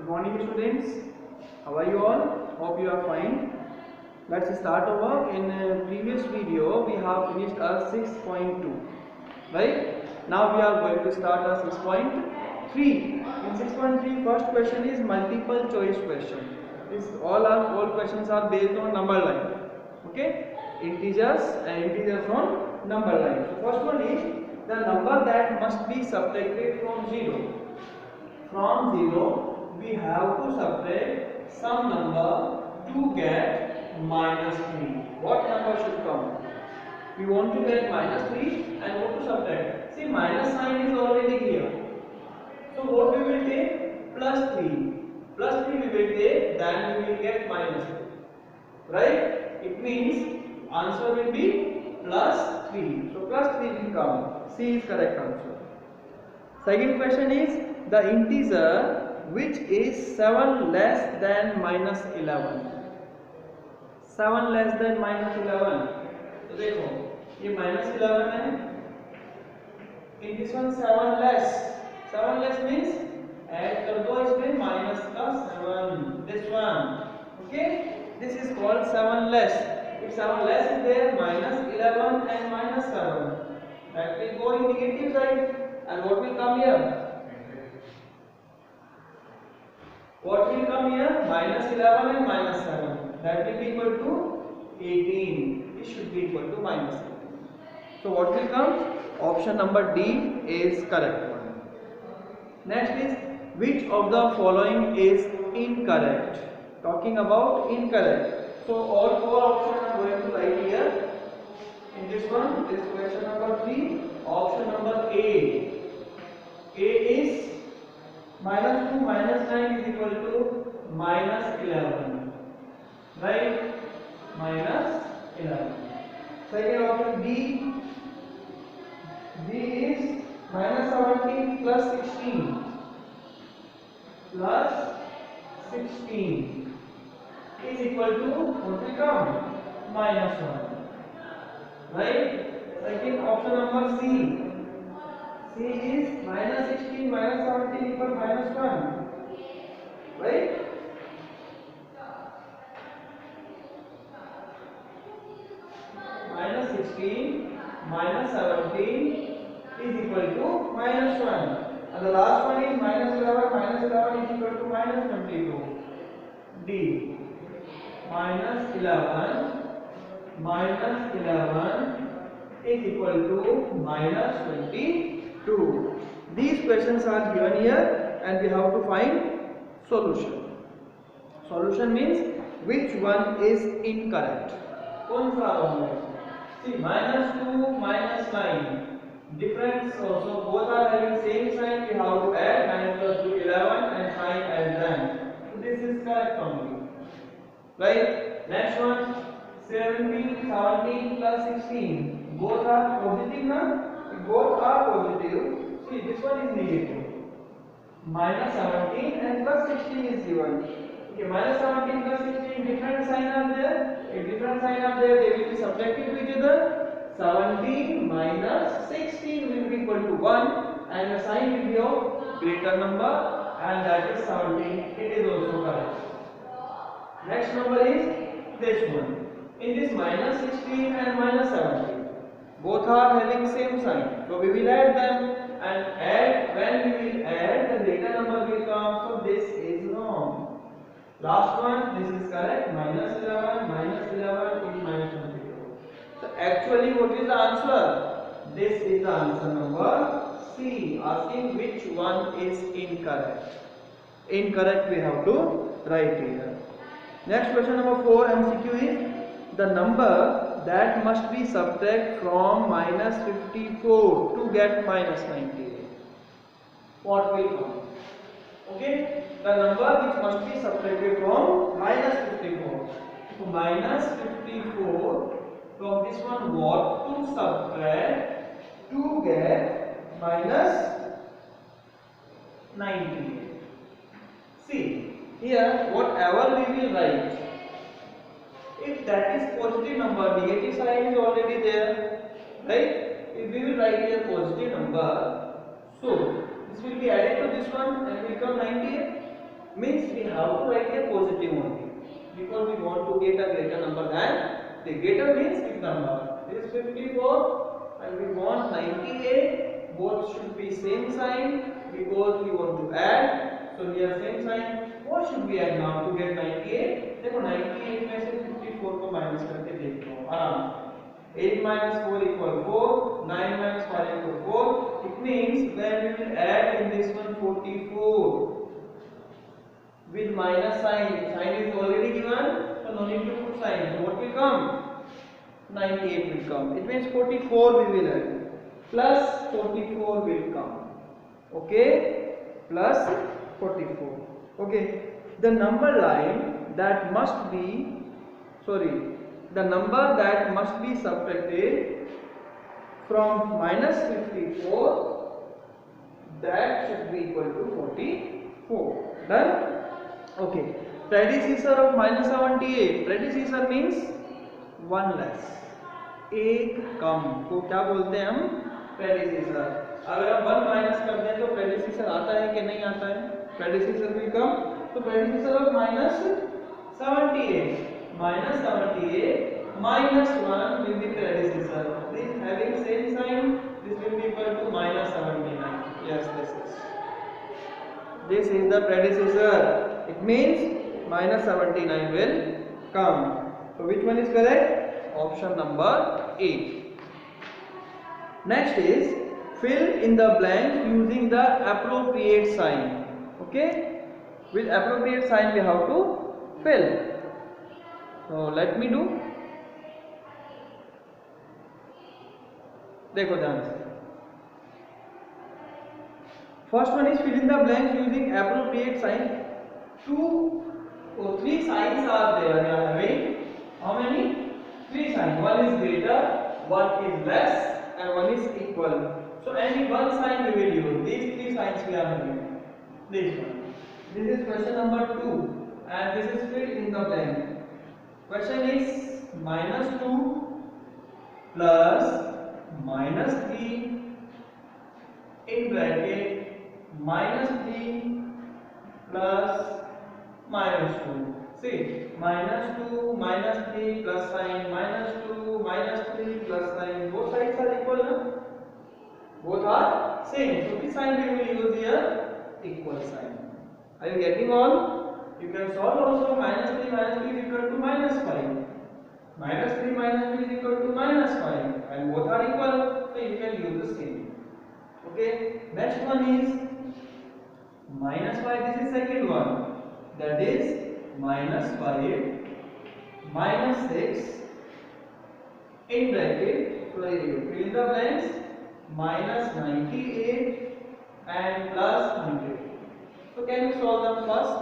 Good morning students, how are you all? Hope you are fine. Let's start our work. In previous video we have finished our 6.2, right? Now we are going to start our 6.3. In 6.3 first question is multiple choice question. All questions are based on number line. Okay? Integers on number line. So first one is the number that must be subtracted from 0. From 0, we have to subtract some number to get minus 3. What number should come? We want to get minus 3 and want to subtract. See, minus sign is already here. So what we will take? Plus 3. Plus 3 we will take, then we will get minus 3. Right? It means answer will be plus 3. So plus 3 will come. C is correct answer. Second question is the integer which is 7 less than minus 11. 7 less than minus 11. तो देखो ये minus 11 है. In this one 7 less. 7 less means add कर दो इसमें minus का 7. This one. Okay. This is called 7 less. If 7 less is there, minus 11 and minus 7. That will go in negative side. And what will come here? What will come here? Minus 11 and minus 7. That will be equal to 18. It should be equal to minus 18. So what will come? Option number D is correct one. Next is which of the following is incorrect? Talking about incorrect. So all four options are going to write here. In this one, this question number 3, option number A. A is minus 2 minus 9 is equal to minus 11. Right? Minus 11. Second option B. B is minus 17 plus 16. Plus 16 is equal to what will come? Minus 1. Right? Second option number C. C is minus 16 minus 17 equal minus 1. Right? Minus 16 minus 17 is equal to minus 1. And the last one is minus 11 is equal to minus 22. D. Minus 11 is equal to minus 22. These questions are given here and we have to find solution. Solution means which one is incorrect. कौन सा wrong है? See, minus 2 minus 9 difference also, both are having same sign. We have to add 9 plus 2 11 and sign as them. So this is correct only. Right? Next one 17 plus 16. Both are positive now. Both are positive. See, this one is negative. Minus 17 and plus 16 is given. Okay, minus 17 plus 16, different sign are there. If different sign are there, they will be subtracted to each other. 17 minus 16 will be equal to 1 and the sign will be of greater number and that is 17. It is also correct. Next number is this one. In this minus 16 and minus 17, both are having same sign. So we will add them and when we will add, the greater number will come. So this is wrong. Last one, this is correct. Minus 11 is minus 22. So actually what is the answer? This is the answer number C. Asking which one is incorrect. Incorrect we have to write here. Next question number 4 MCQ is the number that must be subtracted from minus 54 to get minus 98. What will come? Okay, the number which must be subtracted from minus 54. So minus 54 from this one, what to subtract to get minus 98. See, here whatever we will write, if that is positive number, negative sign is already there, right? If we will write here positive number, so this will be added to this one and will become 98. Means have to write here positive only, because we want to get a greater number than the greater means big number. This is 54 and we want 98. Both should be same sign because we want to add. So here same sign. What should we add now to get 98? देखो 98 में से 54 को minus करके देखो आराम से. 8 minus 4 equal 4, 9 minus 5 equal 4. It means when we will add in this one 44 with minus sign is already given, so no need to put sign. So what will come? 98 will come. It means 44 we will add, plus 44 will come. Okay, plus 44. Okay, the number line that must be, the number that must be subtracted from minus 54, that should be equal to 44. Done? Okay. Predecessor of minus 78. Predecessor means one less, एक कम को क्या बोलते हैं हम? Predecessor. अगर हम 1 minus कर दें तो predecessor आता है कि नहीं आता है? Predecessor will come. तो predecessor of minus 78. Minus 78 minus 1 will be predecessor. This having same sign, this will be equal to minus 79. Yes, this is the predecessor. It means minus 79 will come. So which one is correct? Option number 8. Next is fill in the blank using the appropriate sign. Okay, with appropriate sign we have to fill. So let me do. देखो ध्यान से. First one is fill in the blanks using appropriate sign. 3 signs are there. We are having how many? 3 signs. One is greater, one is less, and one is equal. So only one sign we will use. These 3 signs we are having. This one. This is question number 2, and this is fill in the blank. Question is minus 2 plus minus 3 in bracket minus 3 plus minus 2. See, minus 2 minus 3 plus sign, minus 2 minus 3 plus sign. Both sides are equal, na? Both are same. So which sign we will use here? Equal sign. Are you getting all? You can solve also. Minus 3 is equal to minus 5. Minus 3 is equal to minus 5, and both are equal, so you can use the same. Okay. Next one is minus 5. This is second one. That is minus 5 minus 6 in bracket. Fill in the blanks. Minus 98 and plus 100. So can you solve them first?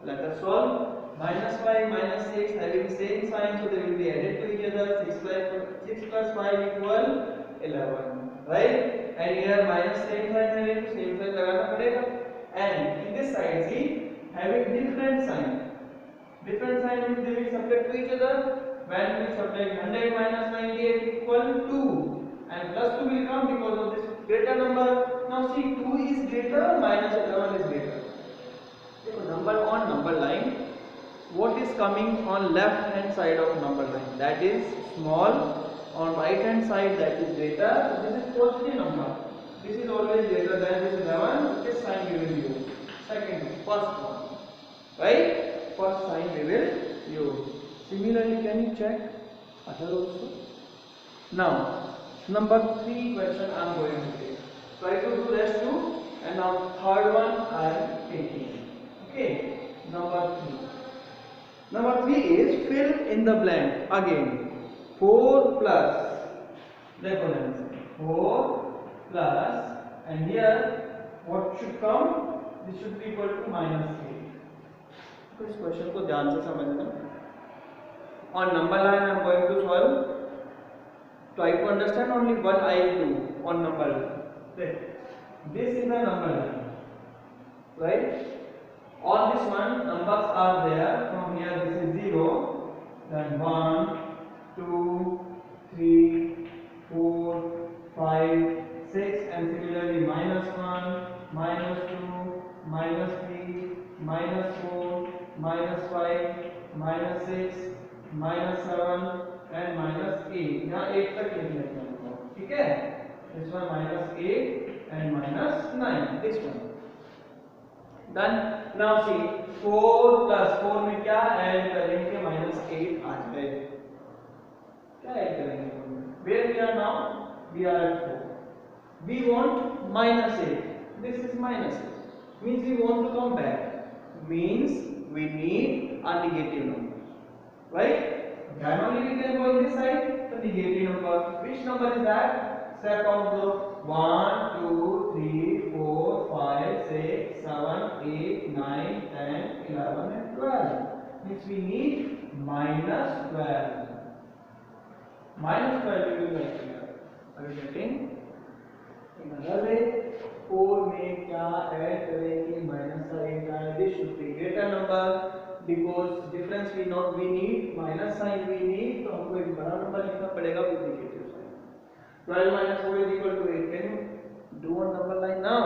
Let us solve. Minus 5 minus 6 having same sign, so they will be added to each other. 6 plus 5 equal 11, right? And here minus same sign having same sign लगाना पड़ेगा. And in this side see having different sign. Different sign means they will subtract to each other. When we subtract 100 minus 98 equal 2, and plus 2 will come because of this greater number. Now see, 2 is greater, minus 11 is greater. So number on number line. What is coming on left hand side of number line? That is small. On right hand side, that is greater. So this is positive number. This is always greater than this 11. This sign we will use. First one, right? First sign we will use. Similarly, can you check other also? Now, number 3 question I am going to take. Try to do rest 2, and now third one I am taking. Okay. Number 3. Number 3 is fill in the blank again. 4 plus. देखो ध्यान से. 4 plus, and here what should come? This should be equal to minus 8. तो इस question को ध्यान से समझना. On number line I am going to solve. Try to understand only one I do on number line. This is the number line, right? On this one numbers are there. From here this is 0, then 1, 2, 3, 4, 5, 6, and similarly minus 1, minus 2, minus 3, minus 4, -5, -6, -7 and -8. यहाँ 8 तक लिख लेते हैं, ठीक है। This one -8 and -9. This one done. Now see 4 plus 4 में क्या add करेंगे? -8 आ जाए। क्या ऐड करेंगे? Where we are now? We are at 4. We want -8. This is -8. Means we want to come back. Means we need a negative number. Right? Then only we can go in this side. The negative number. Which number is that? Step count the 1, 2, 3, 4, 5, 6, 7, 8, 9, 10, 11 and 12. Means we need -12. -12 we will write here. Are you getting? Another way, 4 में क्या add करेंगे? -8. This should be greater number because difference we need minus sign we need, तो हमको एक बड़ा number लिखना पड़ेगा with negative sign. 12 minus 4 is equal to 8. Can you do on number line now?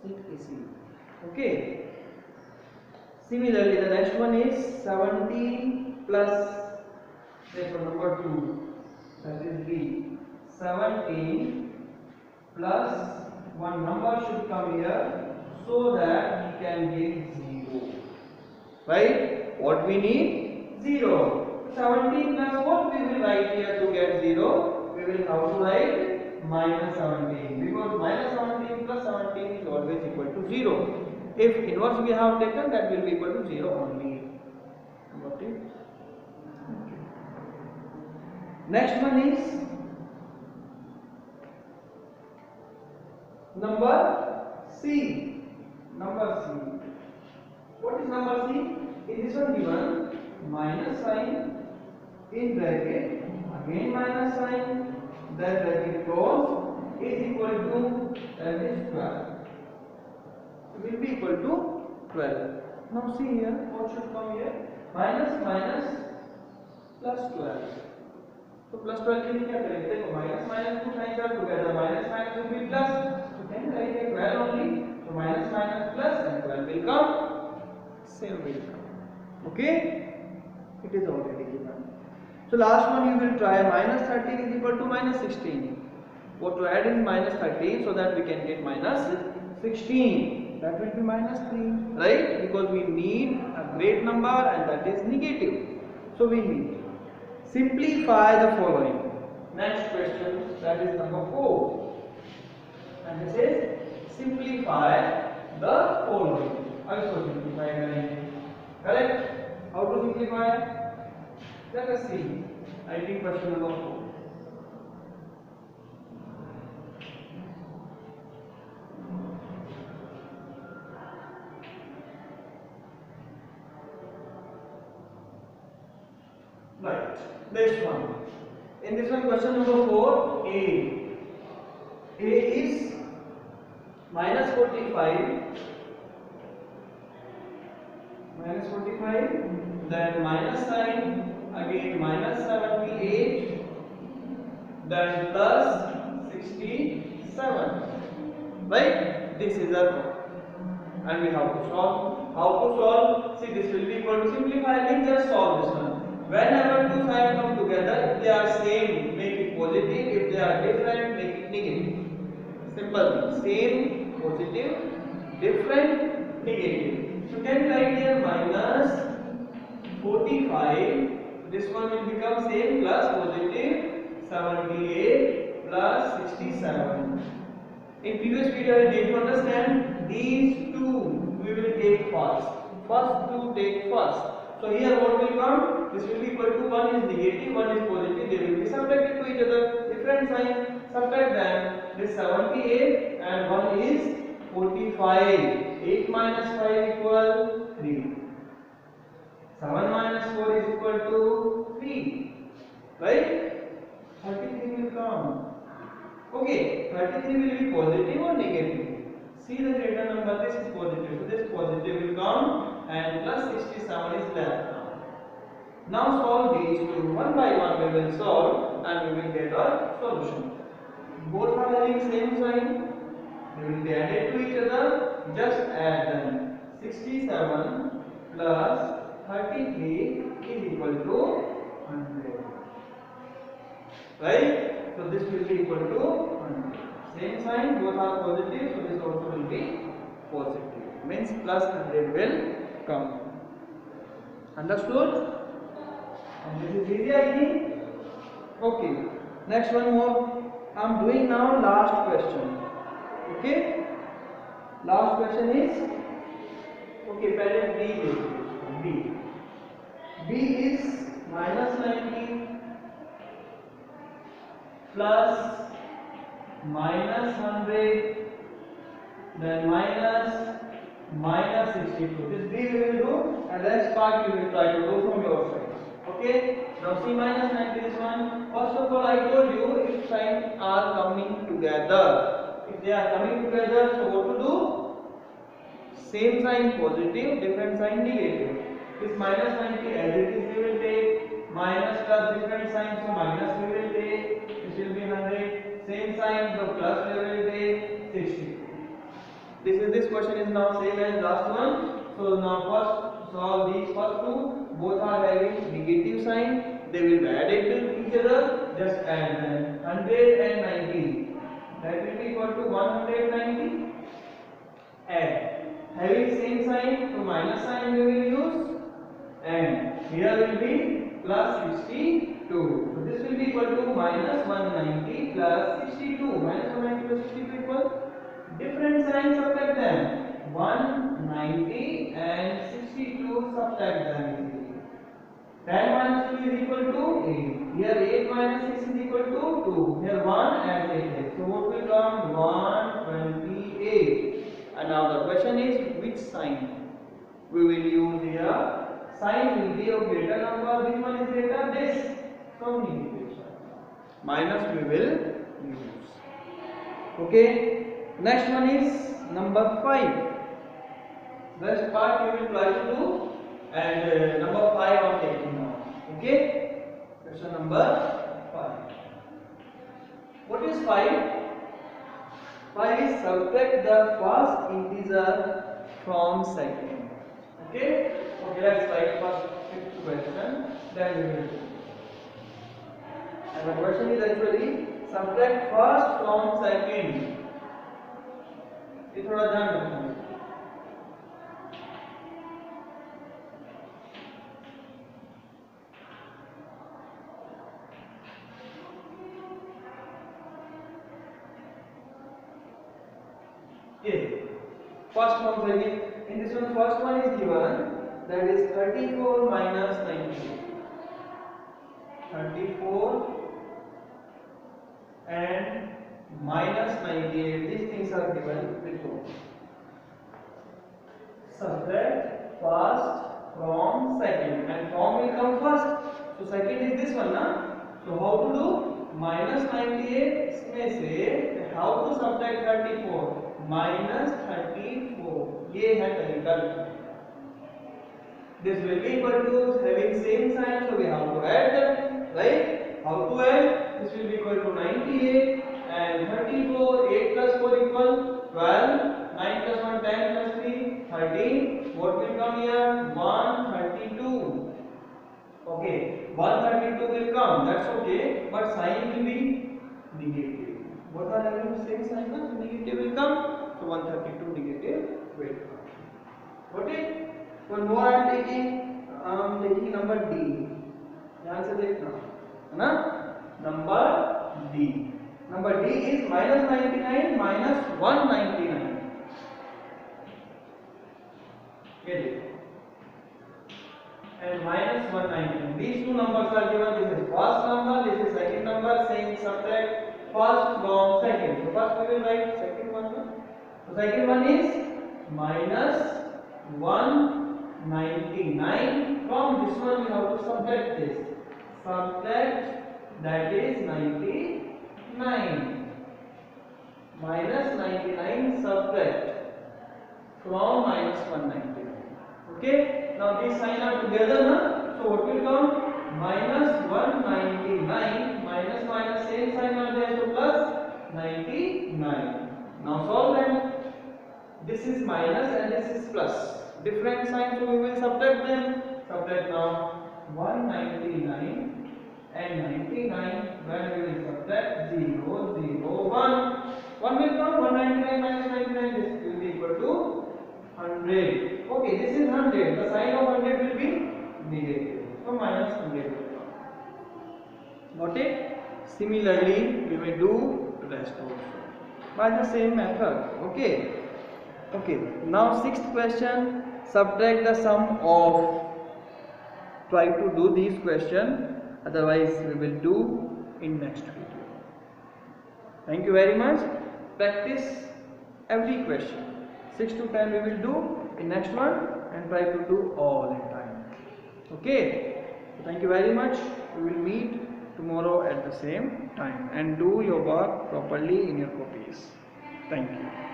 Sit easy. Okay. Similarly, the next one is 17 plus therefore number 2. That is B. 17 plus one number should come here so that we can get 0. Right? What we need? 0. 17 plus what we will write here to get 0? We will have to write -17 because -17 plus 17 is always equal to 0. If inverse we have taken, that will be equal to 0 only. Got it? Okay. Next one is number C. Number C. What is number C? In this one given minus sign in bracket, again minus sign, then bracket close is equal to, that is 12. It will be equal to 12. Now see here, what should come here? Minus plus 12. So plus 12 के लिए क्या करेंगे? देखो minus 2 signs are together. Minus will be plus. So can you write here 12 only? So minus plus and 12 will come. Same will come. Okay? It is already given. So last one you will try minus 13 is equal to minus 16. What to add in minus 13 so that we can get minus 16. That will be minus 3. Right? Because we need a great number and that is negative. So we need simplify the following. Next question, that is number 4. And this is simplify the following. Also simplify करेंगे. Correct? How to simplify? Let us see. I think question number 4. Right. Next one. In this one, question number 4, A. A is minus 45, then minus sign, again minus 78, then plus 67. Right? This is our problem. And we have to solve. How to solve? See, this will be equal to simplify and just solve this one. Whenever two sides come together, if they are same, make it positive. If they are different, make it negative. Simple. Same, positive, different, negative. So can you write here minus 45. This one will become same plus positive 78 plus 67. In previous video, I made you understand these two we will take first. First two take first. So here what will come? This will be equal to one is negative, one is positive. They will be subtracted to each other. Different sign. Subtract them. This 78 and one is 45. 8 minus 5 equal 3. 7 minus 4 is equal to 3. Right? 33 will come. Okay, 33 will be positive or negative? See the greater number, this is positive. So this positive will come and plus 67 is left now. Now solve these two. One by one we will solve and we will get a solution. Both are having same sign. They will be added to each other. Just add them. 67 plus 33 is equal to 100. Right? So this will be equal to 100. Same sign, both are positive, so this also will be positive. Means plus 100 will come. Understood? And this is easy, I think. Okay. Next one more. I am doing now last question. Okay. Last question is. Okay. पहले B देखिए. B is minus 90 plus minus 100 then minus 62. This B we will do and rest part you will try to do from your side. Okay. Now C minus 90 this one. First of all I told you if signs are coming together. If they are coming together, so what to do? Same sign positive, different sign negative. This minus 90 as it is we will take, minus plus different sign, so minus we will take, this will be 100. Same sign, the plus we will take 60. This question is now same as last one. So now first solve these first two. Both are having negative sign. They will be added to each other. Just add them. 100 and 90. That will be equal to 190. Add. Having same sign, so minus sign we will use. And here will be plus 62. So this will be equal to minus 190 plus 62. Minus 190 plus 62 equal. Different signs, subtract them. 190 and 62, subtract them. 10 minus 2 is equal to 8. Here 8 minus 6 is equal to 2. Here 1 and 8. So what will come? 128. And now the question is which sign we will use here? Sign will be of greater number. Which one is greater? This. So negative sign. Minus we will use. Okay. Next one is number 5. Rest part you will try to do and number 5 I am taking now. Okay. Question number 5. What is 5? 5 is subtract the first integer from second. Okay. Okay, let's try first fifth question. Then we will do. And the question is actually subtract first from second. ये थोड़ा ध्यान रखना है. First one second. In this one, first one is given, that is 34 minus 90. 34 and minus 98. These things are given before. Subtract first from second, and from will come first. So second is this one, na? So how to do? Minus 98 इसमें से how to subtract 34? Minus 34. ये है तरीका. This will be equal to having same sign, so we have to add them, right? How to add? This will be equal to 98 and 34. 8 plus 4 equal 12. 9 plus 1 10 plus 3 13. What will come here? 132. Okay, 132 will come. That's okay, but sign will be negative. Both are having the same sign, so negative will come. So 132 negative will come. Okay. One more I am taking number D. ध्यान से देखना, है ना? Number D. Number D is minus 99 minus 199. ये देखो. And minus 199. These two numbers are given. This is first number. This is second number. Saying subtract first from second. So first we will write second one. So second one is minus 199. From this one we have to subtract this. Subtract, that is 99. Minus 99 subtract from minus 199. Okay. Now these signs are together, na? So what will come? Minus 199 minus minus same sign are there, so plus 99. Now solve them. This is minus and this is plus. different signs, so we will subtract them. Subtract now 199 and 99. When we will subtract 0, 0, 1. 1 will come, 199 minus 99, this will be equal to 100. Okay, this is 100. The sign of 100 will be negative. So minus 100 will come. Got it? Similarly, we will do rest also by the same method. Okay. Okay. Now sixth question. Subtract the sum of. Try to do these questions. Otherwise, we will do in next video. Thank you very much. Practice every question. 6 to 10 we will do in next one, and try to do all in time. Okay. So thank you very much. We will meet tomorrow at the same time, and do your work properly in your copies. Thank you.